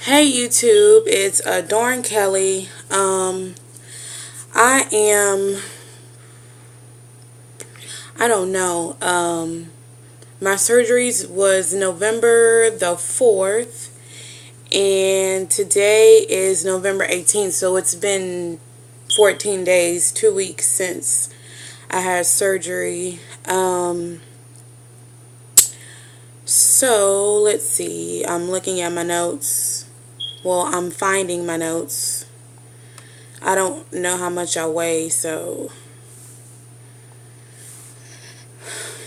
Hey YouTube, it's Dorn Kelly. I am, I don't know. My surgeries was November the 4th, and today is November 18th. So it's been 14 days, 2 weeks since I had surgery. So let's see. I'm looking at my notes. Well, I'm finding my notes. I don't know how much I weigh, so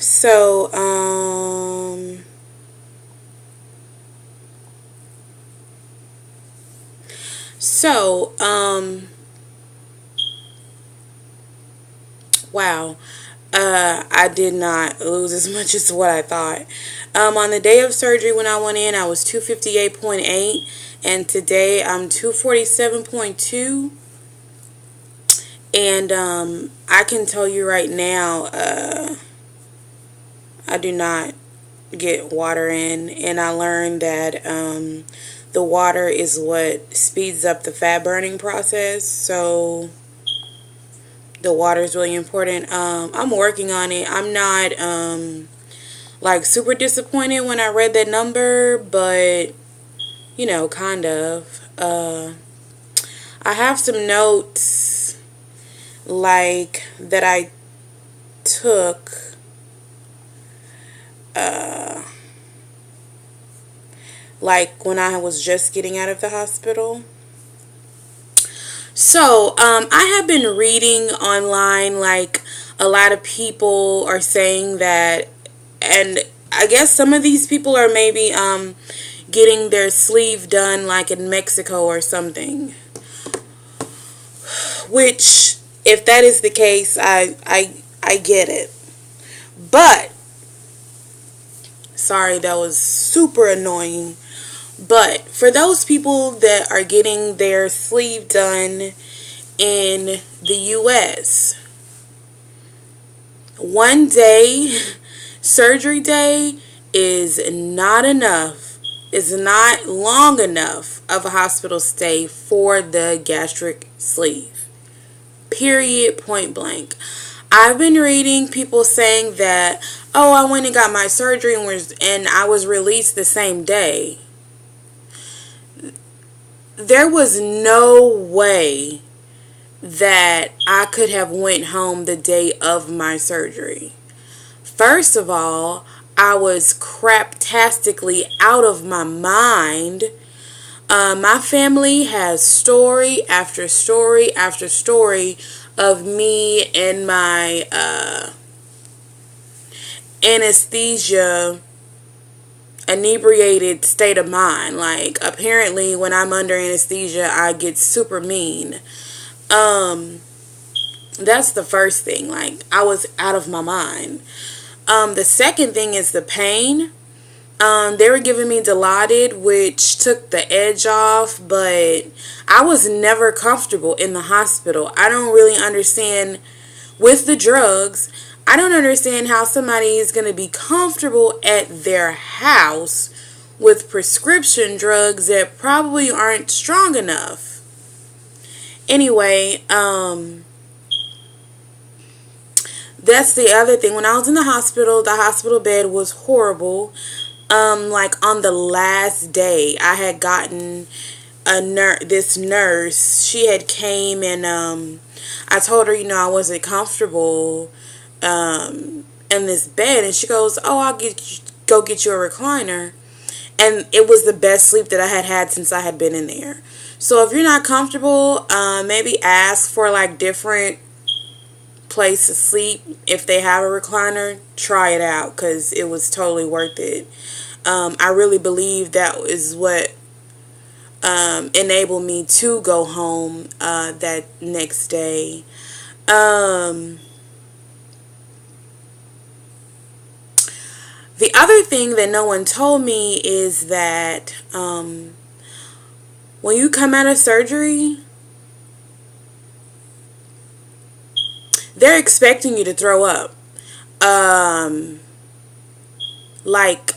so um so um wow. I did not lose as much as what I thought. On the day of surgery when I went in, I was 258.8, and today I'm 247.2. And I can tell you right now, I do not get water in, and I learned that the water is what speeds up the fat burning process. So the water is really important. I'm working on it. I'm not like super disappointed when I read that number, but kind of. I have some notes like that I took like when I was just getting out of the hospital. So, I have been reading online, like, a lot of people are saying that, and I guess some of these people are maybe, getting their sleeve done, like, in Mexico or something. Which, if that is the case, I get it. But, sorry, that was super annoying. But for those people that are getting their sleeve done in the U.S., one day, surgery day, is not enough. Is not long enough of a hospital stay for the gastric sleeve. Period, point blank. I've been reading people saying that, oh, I went and got my surgery and I was released the same day. There was no way that I could have went home the day of my surgery. First of all, I was craptastically out of my mind. My family has story after story after story of me and my anesthesia inebriated state of mind. Like, apparently when I'm under anesthesia, I get super mean. That's the first thing. Like, I was out of my mind. The second thing is the pain. They were giving me Dilaudid, which took the edge off, but I was never comfortable in the hospital. I don't really understand with the drugs. I don't understand how somebody is going to be comfortable at their house with prescription drugs that probably aren't strong enough. Anyway, that's the other thing. When I was in the hospital bed was horrible. Like on the last day, I had gotten this nurse. She had came and I told her, I wasn't comfortable in this bed, and she goes, "Oh, go get you a recliner." And it was the best sleep that I had had since I had been in there. So if you're not comfortable, maybe ask for like different place to sleep. If they have a recliner, try it out, because it was totally worth it. I really believe that is what enabled me to go home that next day. The other thing that no one told me is that when you come out of surgery, they're expecting you to throw up. Like,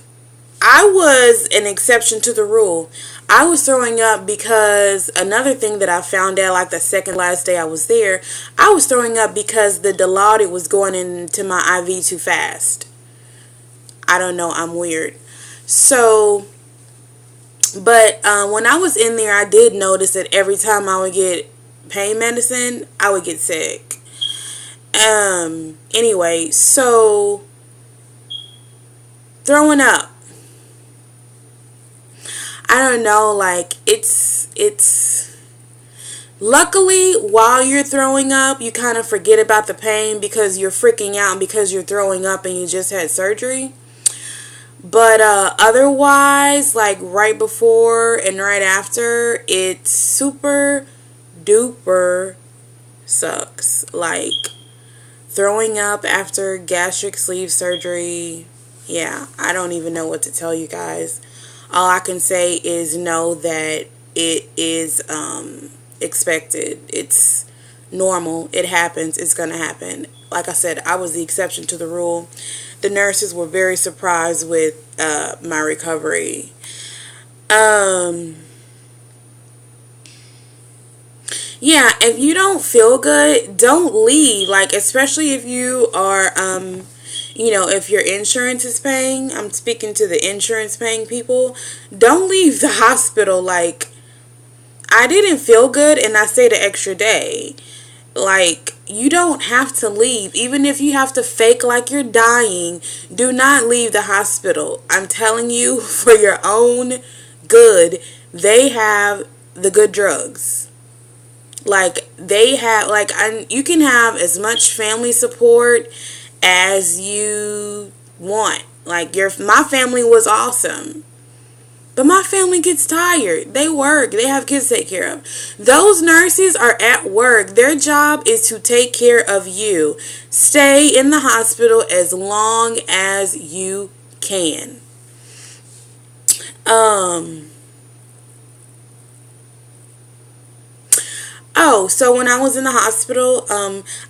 I was an exception to the rule. I was throwing up because another thing that I found out like the second last day I was there, I was throwing up because the Dilaudid was going into my IV too fast. I don't know, I'm weird. So, but when I was in there, I did notice that every time I would get pain medicine, I would get sick. Anyway, so throwing up. I don't know, like it's luckily while you're throwing up, you kind of forget about the pain because you're freaking out because you're throwing up and you just had surgery. But otherwise, like right before and right after, it super duper sucks. Like throwing up after gastric sleeve surgery, yeah, I don't even know what to tell you guys. All I can say is know that it is expected. It's normal. It happens. It's going to happen. Like I said, I was the exception to the rule. The nurses were very surprised with my recovery. Yeah, if you don't feel good, don't leave. Like, especially if you are, if your insurance is paying. I'm speaking to the insurance paying people. Don't leave the hospital. Like, I didn't feel good and I stayed an extra day. Like, you don't have to leave. Even if you have to fake like you're dying, do not leave the hospital. I'm telling you, for your own good, they have the good drugs. Like, they have, like, you can have as much family support as you want. Like, my family was awesome. But my family gets tired. They work. They have kids to take care of. Those nurses are at work. Their job is to take care of you. Stay in the hospital as long as you can. Oh, so when I was in the hospital,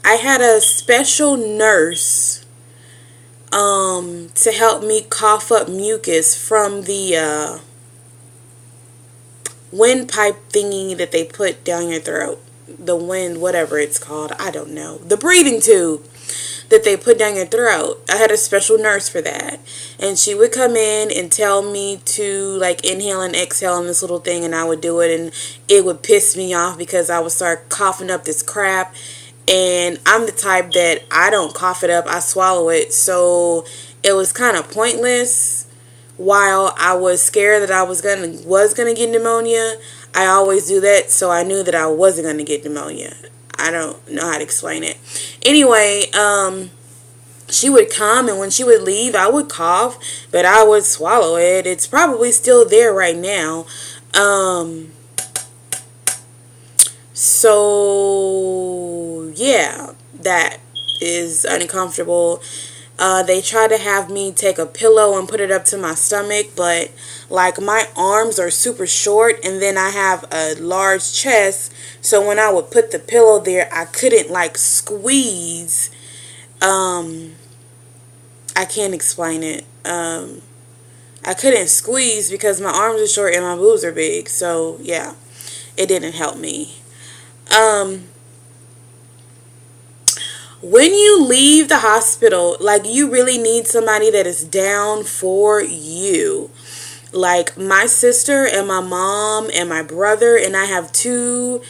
I had a special nurse to help me cough up mucus from the windpipe thingy that they put down your throat. The wind, whatever it's called. I don't know. The breathing tube that they put down your throat. I had a special nurse for that. And she would come in and tell me to like inhale and exhale on this little thing, and I would do it, and it would piss me off because I would start coughing up this crap. And I'm the type that I don't cough it up, I swallow it. So it was kind of pointless. While I was scared that I was gonna get pneumonia, I always do that, so I knew that I wasn't gonna get pneumonia. I don't know how to explain it. Anyway, she would come, and when she would leave, I would cough, but I would swallow it. It's probably still there right now. So yeah, that is uncomfortable. They try to have me take a pillow and put it up to my stomach, but like my arms are super short and then I have a large chest, so when I would put the pillow there, I couldn't like squeeze. I can't explain it. I couldn't squeeze because my arms are short and my boobs are big, so yeah, it didn't help me. When you leave the hospital, like, you really need somebody that is down for you. Like, my sister and my mom and my brother, and I have two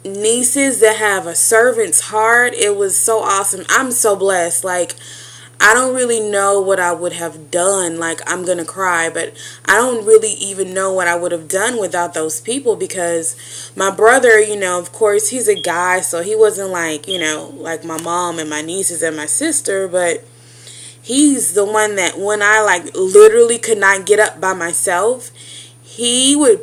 nieces that have a servant's heart. It was so awesome. I'm so blessed. Like, I don't really know what I would have done. Like, I'm gonna cry, but I don't really even know what I would have done without those people, because my brother, of course, he's a guy, so he wasn't like, like my mom and my nieces and my sister, but he's the one that when I like literally could not get up by myself, he would,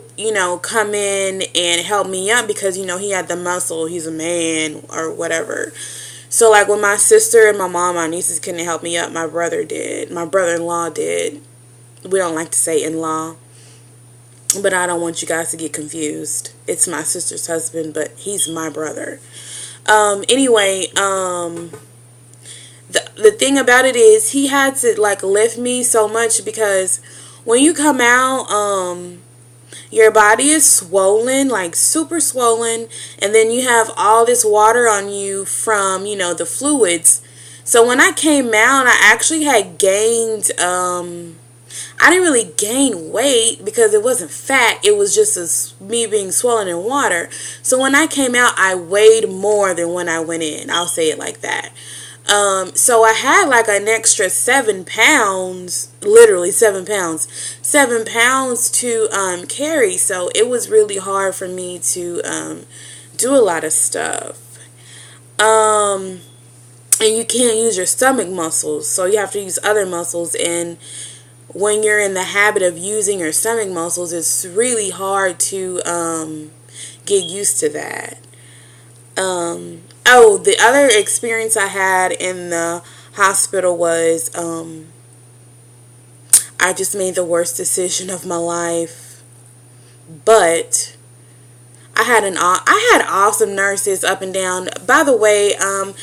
come in and help me up because, he had the muscle. He's a man or whatever. So, like, when my sister and my mom, my nieces couldn't help me up, my brother did. My brother-in-law did. We don't like to say in-law, but I don't want you guys to get confused. It's my sister's husband, but he's my brother. Anyway, the thing about it is he had to, like, lift me so much because when you come out, your body is swollen, like super swollen, and then you have all this water on you from, you know, the fluids. So when I came out, I actually had gained, I didn't really gain weight because it wasn't fat. It was just me being swollen in water. So when I came out, I weighed more than when I went in. I'll say it like that. So I had like an extra 7 pounds, literally 7 pounds, 7 pounds to carry. So it was really hard for me to do a lot of stuff. And you can't use your stomach muscles, so you have to use other muscles. And when you're in the habit of using your stomach muscles, it's really hard to get used to that. Oh, the other experience I had in the hospital was I just made the worst decision of my life. But I had awesome nurses up and down. By the way, I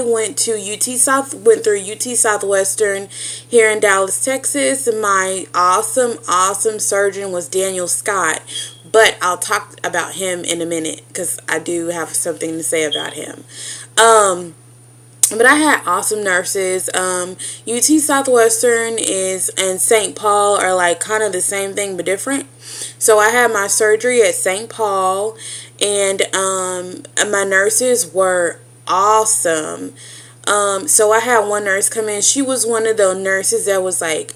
went through UT Southwestern here in Dallas, Texas. My awesome surgeon was Daniel Scott. But I'll talk about him in a minute because I do have something to say about him. But I had awesome nurses. UT Southwestern and St. Paul are like kind of the same thing but different. So I had my surgery at St. Paul, and my nurses were awesome. So I had one nurse come in. She was one of the nurses that was like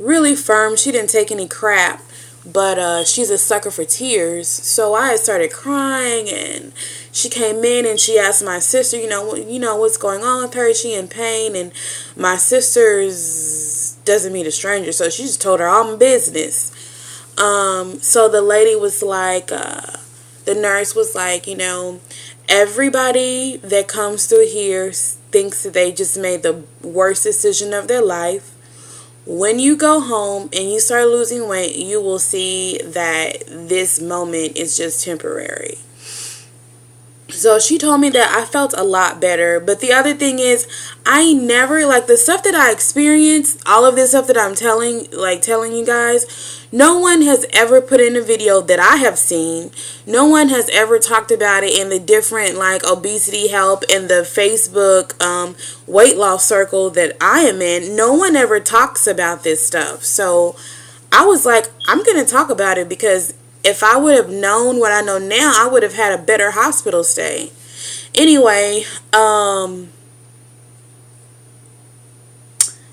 really firm. She didn't take any crap. But she's a sucker for tears. So I had started crying, and she came in and she asked my sister, you know what's going on with her? Is she in pain? And my sister's doesn't meet a stranger, so she just told her all my business. So the lady was like, the nurse was like, everybody that comes through here thinks that they just made the worst decision of their life. When you go home and you start losing weight, you will see that this moment is just temporary. So she told me that I felt a lot better. But the other thing is, I never, like, the stuff that I experienced, all of this stuff that I'm telling you guys, no one has ever put in a video that I have seen. No one has ever talked about it in the different, like, obesity help and the Facebook weight loss circle that I am in. No one ever talks about this stuff. So I was like, I'm going to talk about it, because if I would have known what I know now, I would have had a better hospital stay. Anyway,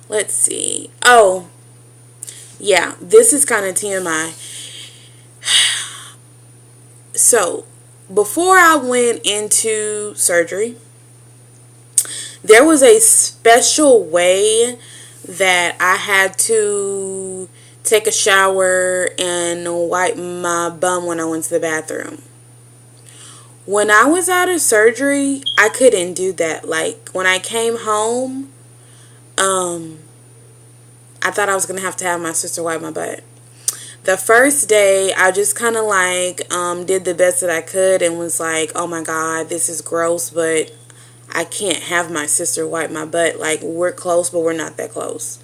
let's see. Oh, yeah, this is kind of TMI. So, before I went into surgery, there was a special way that I had to take a shower and wipe my bum when I went to the bathroom. When I was out of surgery, I couldn't do that. Like, when I came home, I thought I was going to have my sister wipe my butt. The first day, I just kind of like did the best that I could and was like, oh my God, this is gross, but I can't have my sister wipe my butt. Like, we're close, but we're not that close.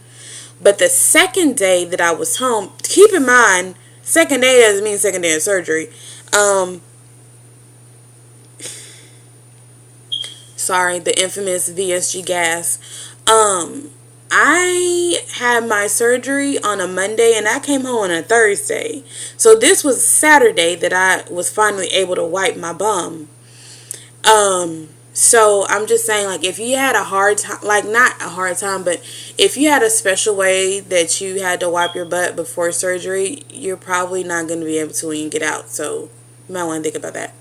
But the second day that I was home, keep in mind, second day doesn't mean second day of surgery. Sorry, the infamous VSG gas. I had my surgery on a Monday and I came home on a Thursday. So this was Saturday that I was finally able to wipe my bum. So I'm just saying, like, if you had a hard time, like, not a hard time, but if you had a special way that you had to wipe your butt before surgery, you're probably not going to be able to when you get out. So you might want to think about that.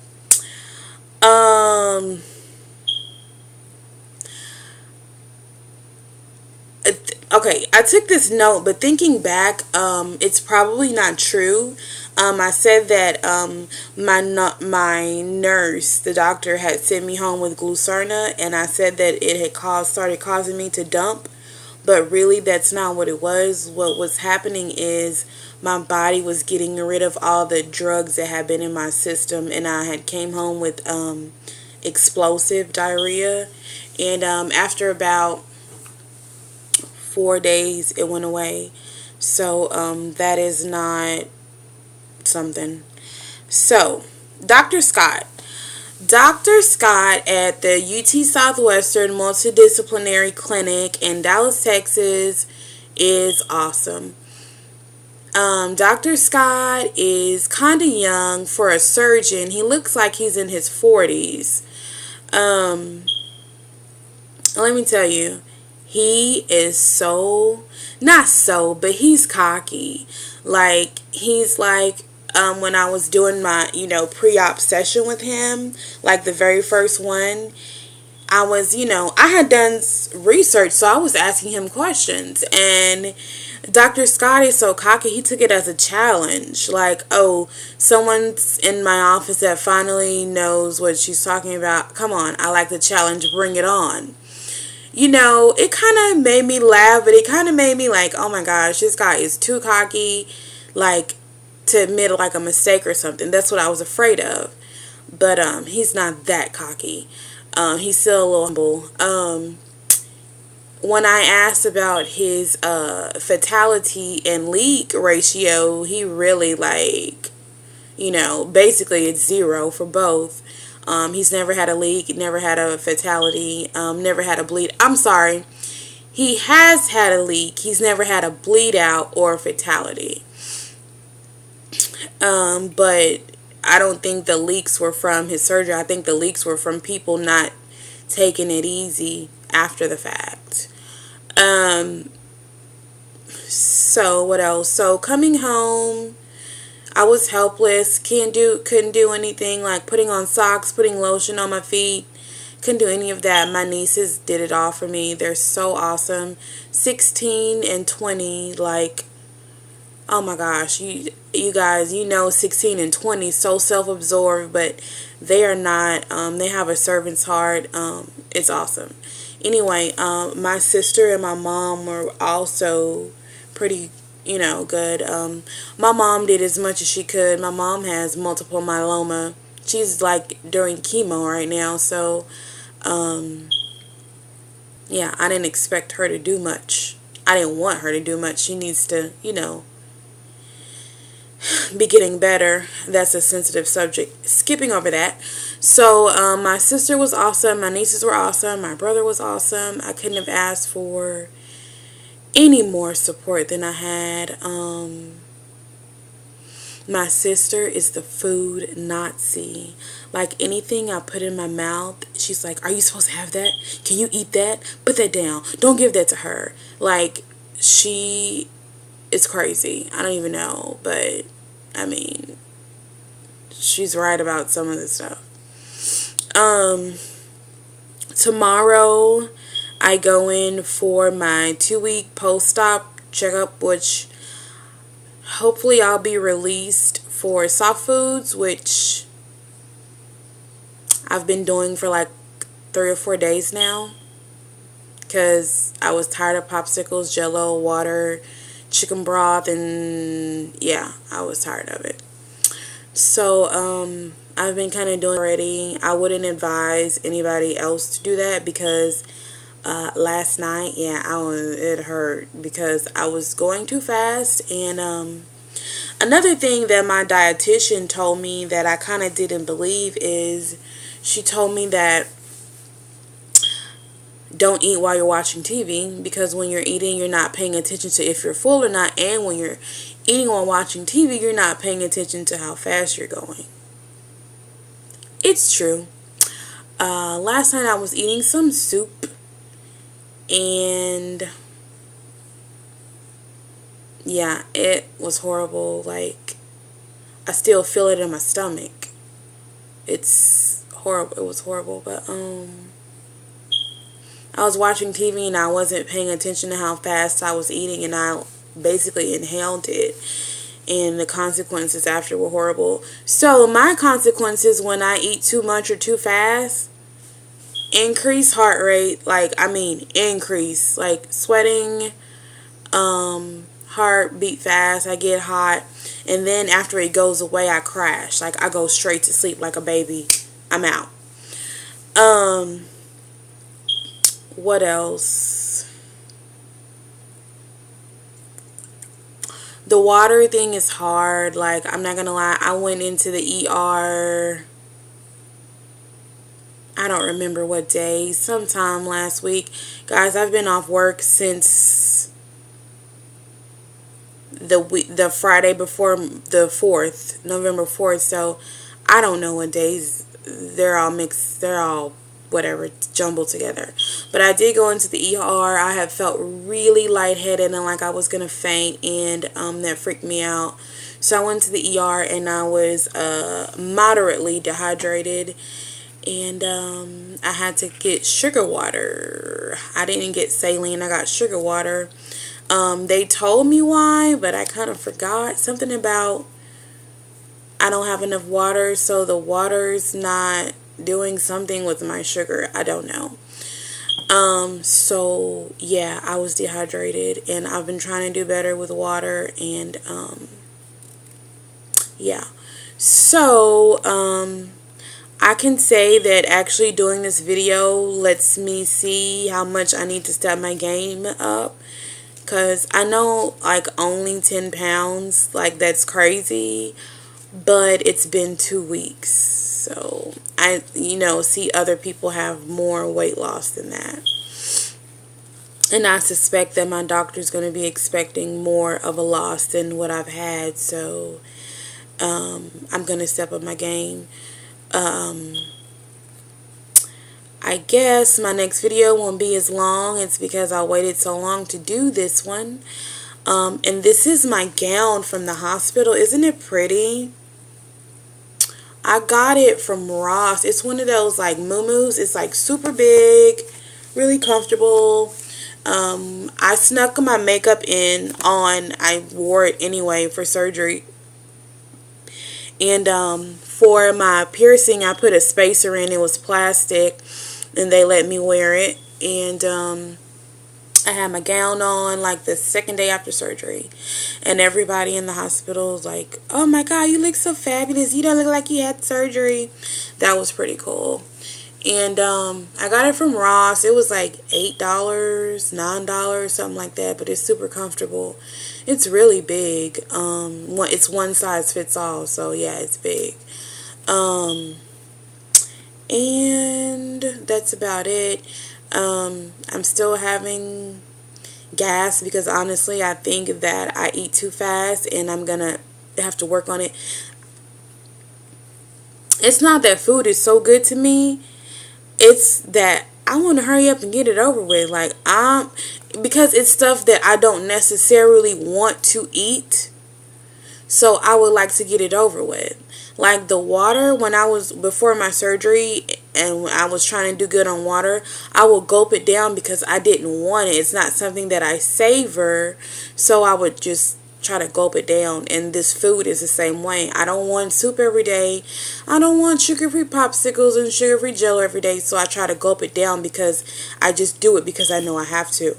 Okay, I took this note, but thinking back, it's probably not true. I said that my nurse, the doctor, had sent me home with Glucerna, and I said that it had started causing me to dump, but really that's not what it was. What was happening is my body was getting rid of all the drugs that had been in my system, and I had came home with explosive diarrhea, and after about 4 days it went away. So that is not something. So Dr. Scott. Dr. Scott at the UT Southwestern Multidisciplinary Clinic in Dallas, Texas is awesome. Dr. Scott is kind of young for a surgeon. He looks like he's in his 40s. Let me tell you, he is but he's cocky. Like, he's like, when I was doing my, pre-op session with him, like the very first one, I had done research, so I was asking him questions, and Dr. Scott is so cocky, he took it as a challenge. Like, oh, someone's in my office that finally knows what she's talking about. Come on, I like the challenge, bring it on. It kind of made me laugh, but it kind of made me like, oh my gosh, this guy is too cocky, like, to admit like a mistake or something. That's what I was afraid of. But he's not that cocky. He's still a little humble. When I asked about his fatality and leak ratio, he really basically it's 0 for both. He's never had a leak, never had a fatality, never had a bleed. I'm sorry. He has had a leak. He's never had a bleed out or a fatality. But I don't think the leaks were from his surgery. I think the leaks were from people not taking it easy after the fact. So what else? So coming home, I was helpless. Couldn't do anything like putting on socks, putting lotion on my feet. Couldn't do any of that. My nieces did it all for me. They're so awesome. 16 and 20, like, oh my gosh, you guys, 16 and 20, so self-absorbed, but they are not. They have a servant's heart. It's awesome. Anyway, my sister and my mom were also pretty, good. My mom did as much as she could. My mom has multiple myeloma. She's like during chemo right now, so yeah, I didn't expect her to do much. I didn't want her to do much. She needs to, be getting better. That's a sensitive subject. Skipping over that. So my sister was awesome. My nieces were awesome. My brother was awesome. I couldn't have asked for any more support than I had. My sister is the food Nazi. Like, anything I put in my mouth, she's like, are you supposed to have that? Can you eat that? Put that down. Don't give that to her. Like, she is crazy. I don't even know. But, I mean, she's right about some of this stuff. Tomorrow, I go in for my 2-week post-op checkup, which hopefully I'll be released for soft foods, which I've been doing for like 3 or 4 days now, because I was tired of popsicles, Jello, water, chicken broth, and yeah, I was tired of it. So I've been kind of doing already. I wouldn't advise anybody else to do that, because last night, yeah, it hurt because I was going too fast. And another thing that my dietitian told me that I kind of didn't believe is, she told me that don't eat while you're watching TV, because when you're eating, you're not paying attention to if you're full or not, and when you're eating while watching TV, you're not paying attention to how fast you're going. It's true. Last night I was eating some soup, and yeah, it was horrible. Like, I still feel it in my stomach. It's horrible. It was horrible. But I was watching TV and I wasn't paying attention to how fast I was eating, and I basically inhaled it, and the consequences after were horrible. So my consequences when I eat too much or too fast: increase heart rate, increase, like sweating, heart beat fast, I get hot, and then after it goes away, I crash. Like, I go straight to sleep like a baby. I'm out. What else? The water thing is hard. Like, I'm not gonna lie, I went into the ER, I don't remember what day, sometime last week. Guys, I've been off work since the Friday before the 4th, November 4th. So I don't know what days. They're all mixed. They're all whatever, jumbled together. But I did go into the ER. I had felt really lightheaded and like I was gonna faint, and that freaked me out. So I went to the ER and I was moderately dehydrated, and I had to get sugar water. I didn't get saline. I got sugar water. They told me why, but I kind of forgot. Something about I don't have enough water, so the water's not doing something with my sugar. I don't know. So yeah, I was dehydrated, and I've been trying to do better with water, and yeah. So I can say that actually doing this video lets me see how much I need to step my game up. Because I know, like, only 10 pounds, like, that's crazy. But it's been 2 weeks. So, I, see other people have more weight loss than that. And I suspect that my doctor's going to be expecting more of a loss than what I've had. So, I'm going to step up my game. I guess my next video won't be as long. It's because I waited so long to do this one. And this is my gown from the hospital. Isn't it pretty? I got it from Ross. It's one of those like muumuus. It's like super big, really comfortable. I snuck my makeup on. I wore it anyway for surgery. And for my piercing, I put a spacer in. It was plastic, and they let me wear it. And I had my gown on like the second day after surgery, and everybody in the hospital was like, "Oh my God, you look so fabulous. You don't look like you had surgery." That was pretty cool. And I got it from Ross. It was like $8, $9, something like that, but it's super comfortable. It's really big. It's one size fits all, so yeah, it's big. And that's about it. I'm still having gas because honestly I think that I eat too fast, and I'm gonna have to work on it. It's not that food is so good to me, it's that I want to hurry up and get it over with. Like, because it's stuff that I don't necessarily want to eat, so I would like to get it over with. Like the water, when I was before my surgery and when I was trying to do good on water, I would gulp it down because I didn't want it. It's not something that I savor, so I would just try to gulp it down. And this food is the same way. I don't want soup every day. I don't want sugar-free popsicles and sugar-free jello every day, so I try to gulp it down because I just do it because I know I have to.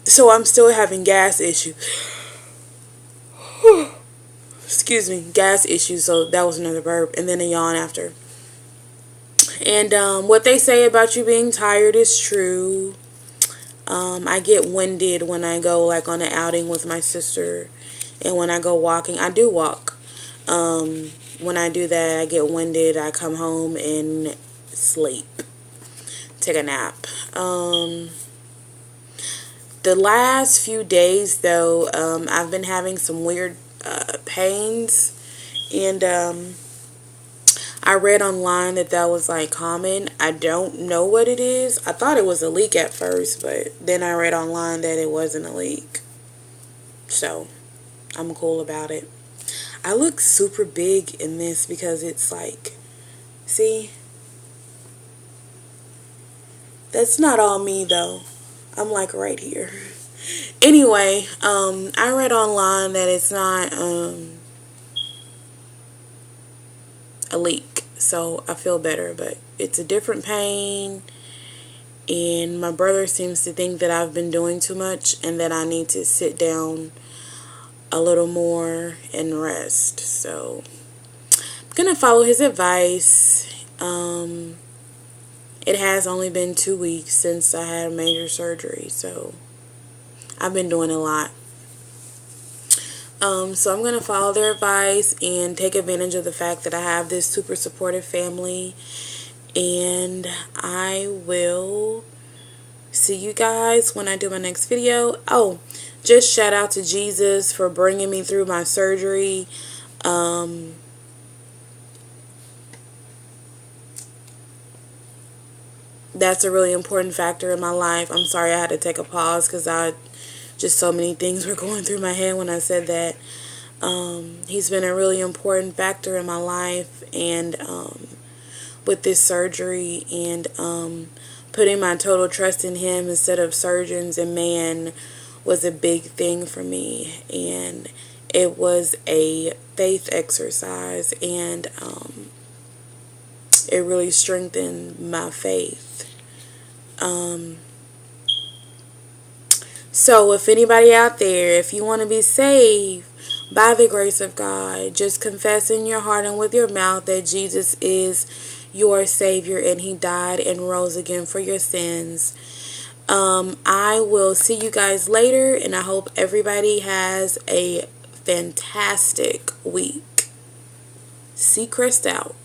So I'm still having gas issues. Excuse me, gas issues. So that was another burp and then a yawn after. And what they say about you being tired is true. I get winded when I go like on an outing with my sister, and when I go walking, I do walk. When I do that, I get winded. I come home and sleep, take a nap. The last few days though, I've been having some weird pains, and I read online that was like common. I don't know what it is. I thought it was a leak at first, but then I read online that it wasn't a leak, so I'm cool about it. I look super big in this because it's like, see, that's not all me though. I'm like right here. Anyway, I read online that it's not a leak, so I feel better, but it's a different pain, and my brother seems to think that I've been doing too much and that I need to sit down a little more and rest. So I'm gonna follow his advice. It has only been 2 weeks since I had major surgery, so I've been doing a lot. So I'm going to follow their advice and take advantage of the fact that I have this super supportive family. And I will see you guys when I do my next video. Oh, just shout out to Jesus for bringing me through my surgery. That's a really important factor in my life. I'm sorry I had to take a pause because just so many things were going through my head when I said that. He's been a really important factor in my life, and with this surgery, and putting my total trust in him instead of surgeons and man was a big thing for me. And it was a faith exercise, and it really strengthened my faith. So if anybody out there, if you want to be saved by the grace of God, just confess in your heart and with your mouth that Jesus is your Savior and He died and rose again for your sins. I will see you guys later, and I hope everybody has a fantastic week. Seacrest out.